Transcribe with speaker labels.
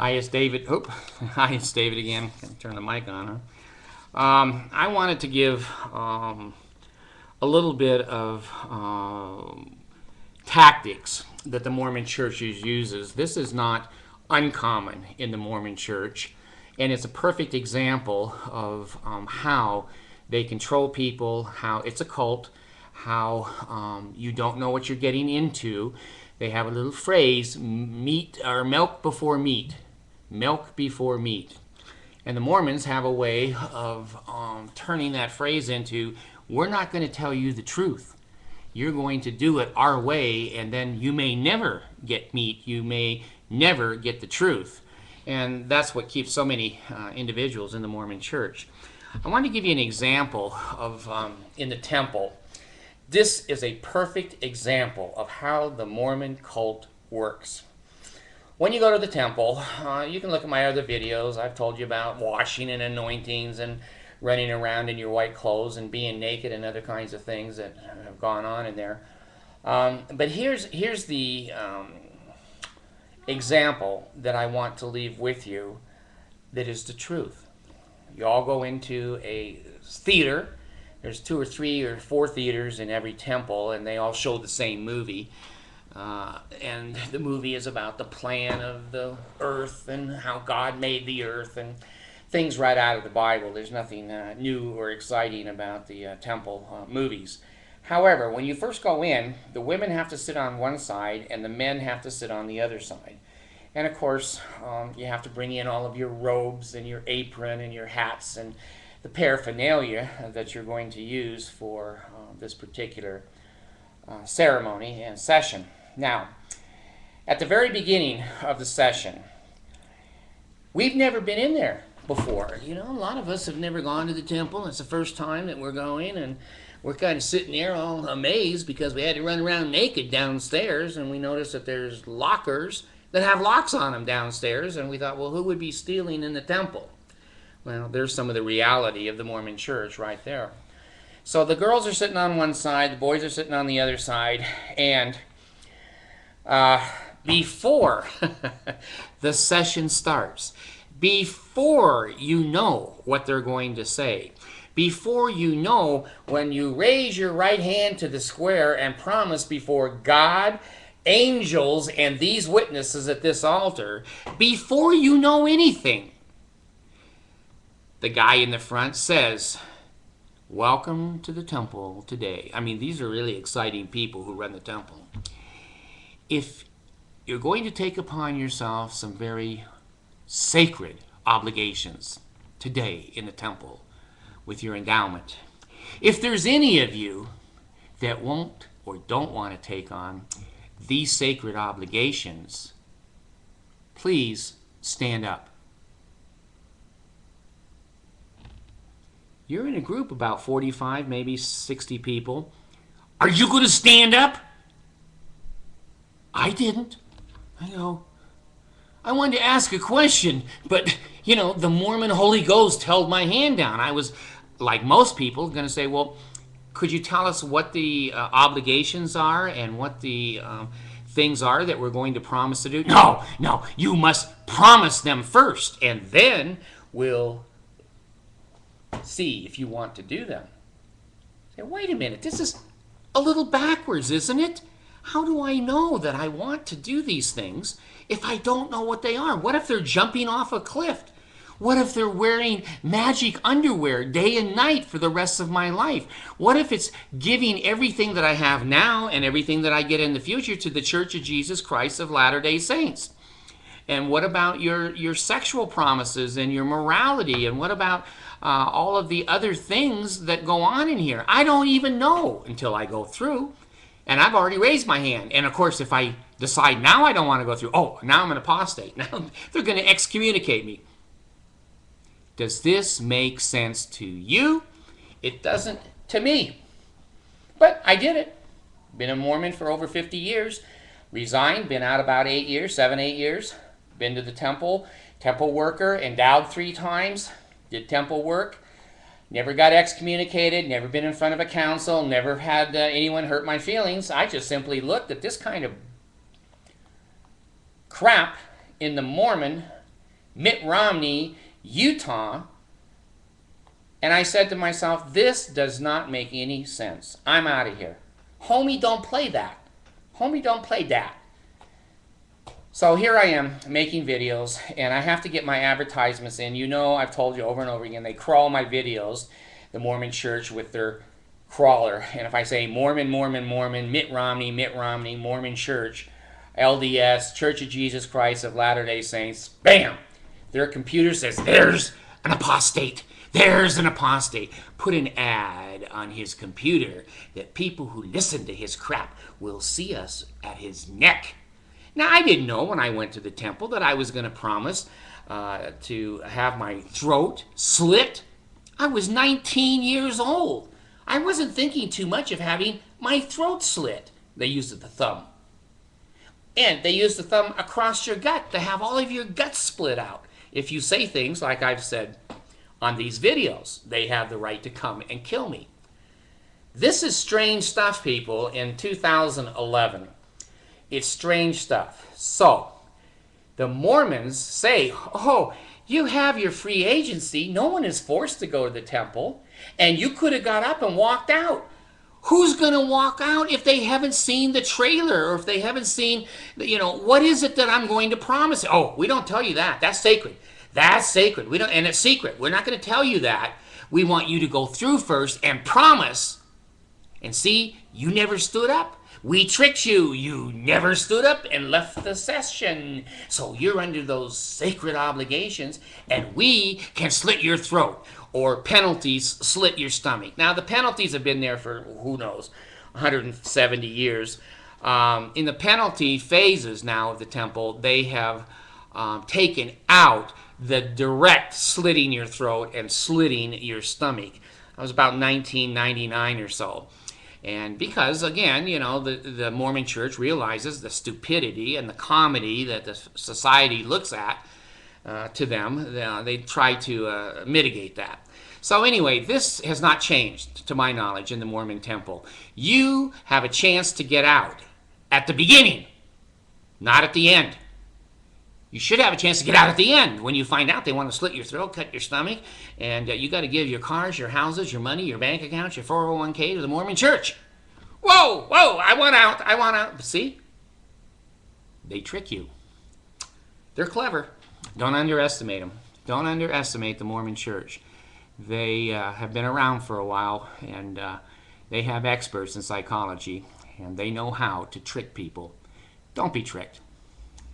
Speaker 1: Hi, it's David. Hi, it's David again. Can turn the mic on, huh? I wanted to give a little bit of tactics that the Mormon Church uses. This is not uncommon in the Mormon Church, and it's a perfect example of how they control people, how it's a cult, how you don't know what you're getting into. They have a little phrase, meat or milk before meat. Milk before meat. And the Mormons have a way of turning that phrase into, we're not going to tell you the truth. You're going to do it our way, and then you may never get meat. You may never get the truth. And that's what keeps so many individuals in the Mormon Church. I want to give you an example of in the temple. This is a perfect example of how the Mormon cult works. When you go to the temple, you can look at my other videos. I've told you about washing and anointings and running around in your white clothes and being naked and other kinds of things that have gone on in there. But here's the example that I want to leave with you that is the truth. You all go into a theater. There's 2 or 3 or 4 theaters in every temple, and they all show the same movie. And the movie is about the plan of the earth and how God made the earth and things right out of the Bible. There's nothing new or exciting about the temple movies. However, when you first go in, the women have to sit on one side and the men have to sit on the other side. And of course, you have to bring in all of your robes and your apron and your hats and the paraphernalia that you're going to use for this particular ceremony and session. Now, at the very beginning of the session, we've never been in there before. You know, a lot of us have never gone to the temple. It's the first time that we're going, and we're kind of sitting there all amazed because we had to run around naked downstairs, and we noticed that there's lockers that have locks on them downstairs, and we thought, well, who would be stealing in the temple? Well, there's some of the reality of the Mormon Church right there. So the girls are sitting on one side, the boys are sitting on the other side, and before the session starts, before you know what they're going to say, before you know when you raise your right hand to the square and promise before God, angels, and these witnesses at this altar, before you know anything, the guy in the front says, "Welcome to the temple today." I mean, these are really exciting people who run the temple. If you're going to take upon yourself some very sacred obligations today in the temple with your endowment, if there's any of you that won't or don't want to take on these sacred obligations, please stand up. You're in a group about 45, maybe 60 people. Are you going to stand up? I didn't. I know. I wanted to ask a question, but, the Mormon Holy Ghost held my hand down. I was, like most people, going to say, well, could you tell us what the obligations are and what the things are that we're going to promise to do? No, you must promise them first, and then we'll see if you want to do them. Say, wait a minute, this is a little backwards, isn't it? How do I know that I want to do these things if I don't know what they are? What if they're jumping off a cliff? What if they're wearing magic underwear day and night for the rest of my life? What if it's giving everything that I have now and everything that I get in the future to the Church of Jesus Christ of Latter-day Saints? And what about your sexual promises and your morality? And what about all of the other things that go on in here? I don't even know until I go through. And I've already raised my hand. And of course, if I decide now I don't want to go through, now I'm an apostate. Now they're going to excommunicate me. Does this make sense to you? It doesn't to me. But I did it. Been a Mormon for over 50 years. Resigned, been out about 8 years, 7, 8 years. Been to the temple worker, endowed 3 times, did temple work. Never got excommunicated, never been in front of a council, never had anyone hurt my feelings. I just simply looked at this kind of crap in the Mormon Mitt Romney, Utah. And I said to myself, this does not make any sense. I'm out of here. Homie, don't play that. Homie, don't play that. So here I am making videos, and I have to get my advertisements in. You know, I've told you over and over again, they crawl my videos, the Mormon Church, with their crawler. And if I say Mormon, Mormon, Mormon, Mitt Romney, Mormon Church, LDS, Church of Jesus Christ of Latter-day Saints, bam! Their computer says, there's an apostate. There's an apostate. Put an ad on his computer that people who listen to his crap will see us at his neck. Now, I didn't know when I went to the temple that I was going to promise to have my throat slit. I was 19 years old. I wasn't thinking too much of having my throat slit. They used the thumb. And they use the thumb across your gut to have all of your guts split out. If you say things like I've said on these videos, they have the right to come and kill me. This is strange stuff, people, in 2011. It's strange stuff. So, the Mormons say, oh, you have your free agency. No one is forced to go to the temple. And you could have got up and walked out. Who's going to walk out if they haven't seen the trailer, or if they haven't seen, what is it that I'm going to promise? Oh, we don't tell you that. That's sacred. That's sacred. We don't, and it's secret. We're not going to tell you that. We want you to go through first and promise. And see, you never stood up. We tricked you. You never stood up and left the session. So you're under those sacred obligations, and we can slit your throat, or penalties slit your stomach. Now, the penalties have been there for, who knows, 170 years. In the penalty phases now of the temple, they have taken out the direct slitting your throat and slitting your stomach. That was about 1999 or so. And because, again, the Mormon Church realizes the stupidity and the comedy that the society looks at to them, they try to mitigate that. So anyway, this has not changed, to my knowledge, in the Mormon temple. You have a chance to get out at the beginning, not at the end. You should have a chance to get out at the end when you find out they want to slit your throat, cut your stomach, and you got to give your cars, your houses, your money, your bank accounts, your 401k to the Mormon Church. Whoa, I want out. See? They trick you. They're clever. Don't underestimate them. Don't underestimate the Mormon Church. They have been around for a while, and they have experts in psychology, and they know how to trick people. Don't be tricked.